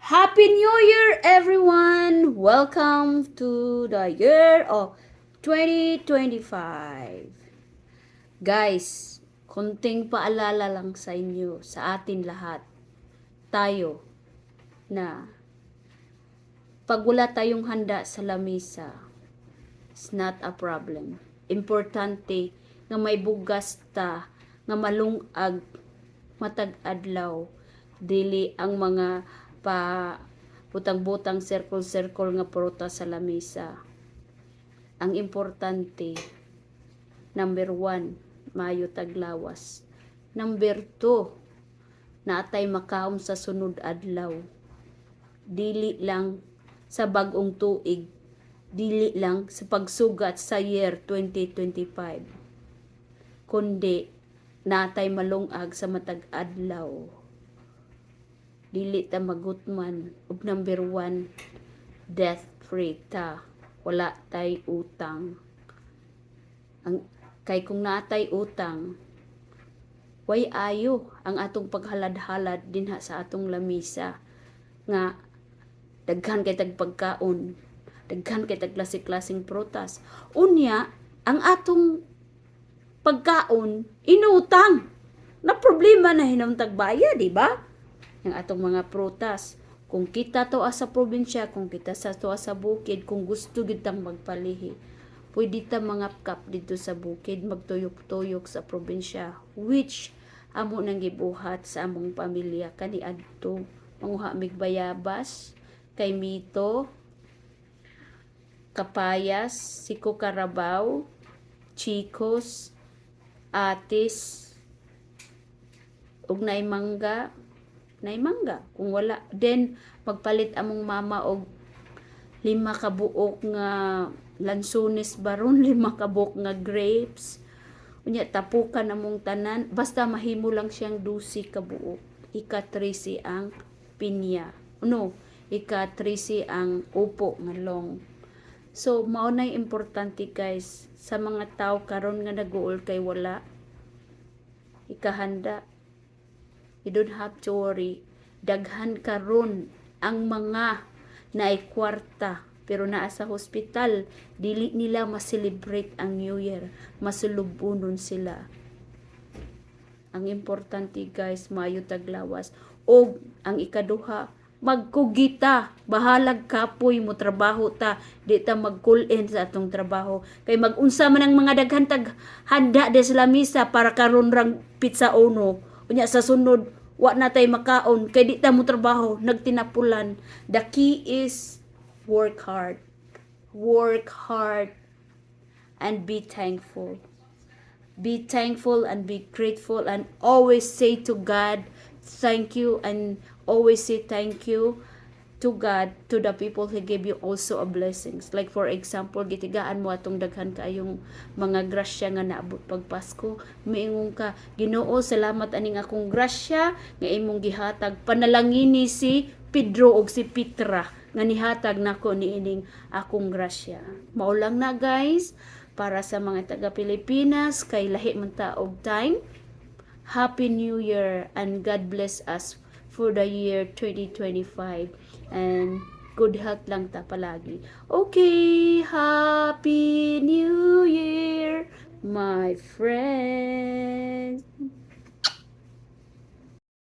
Happy New Year, everyone! Welcome to the year of 2025. Guys, konting paalala lang sa inyo, sa atin lahat. Tayo na pag wala tayong handa sa lamisa, it's not a problem. Importante nga may bugas ta, nga malungag, matag adlaw, dili ang mga pa butang-butang circle-circle nga prutas sa lamesa. Ang importante, number 1, mayo taglawas. Number 2, naatay makaon sa sunod adlaw. Dili lang sa bagong tuig, dili lang sa pagsugat sa year 2025, kundi natay malungag sa matag adlaw. Dili ta magutman. Ug number 1, death free ta. Wala tay utang. Kay kung natay utang, way ayo ang atong paghalad-halad dinha sa atong lamisa nga daghan kay tag pagkaon, daghan kay tag klase-klaseng prutas. Unya, ang atong pagkaon inutang. Na problema na hinamtag bayad, di ba? Ang atong mga prutas. Kung kita to sa probinsya, kung kita to sa bukid, kung gusto gitang magpalihi, pwede ta mga kap dito sa bukid, magtuyok-tuyok sa probinsya, which amo nang gibuhat sa among pamilya kani adto. Manguha mig bayabas, kay mito, kapayas, siko karabaw, chikos, atis, ug nay mangga, kung wala then magpalit among mama og 5 ka buok nga lansones baron, 5 ka buok nga grapes, unya tapukan among tanan, basta mahimo lang siyang 12 ka buok. Ika-13 ang pinya, ika-13 ang upo nga long. So mao nay importante guys sa mga tao karon nga naguol kay wala ikahanda. You don't have to worry. Daghan karon ang mga naay kwarta pero naa sa hospital, dili nila ma-celebrate ang New Year. Masulubunon sila. Ang importante guys, mayo taglawas. Og ang ikaduha, magkugita. Bahalag kapoy mo trabaho ta. Di ta mag-call-in sa atong trabaho. Kay mag-unsa man ang mga daghan tag handa des lamisa para karon rang pizza uno. Unya sa sunod, wa na tay makaon kay di ta mo trabaho, nagtinapulan. The key is work hard. Work hard and be thankful. Be thankful and be grateful and always say to God, thank you, and always say thank you to God, to the people who give you also a blessings. Like for example, gitigaan mo atong daghan kaayong mga grasya nga naabot pag Pasko. Miingon ka, Ginoo, salamat aning akong grasya nga imong gihatag. Panalangini si Pedro og si Petra nga nihatag nako niining akong grasya. Mao lang na guys, para sa mga taga Pilipinas, kay lahi man ta og time. Happy New Year and God bless us for the year 2025. And good health lang ta palagi. Okay, Happy New Year, my friends.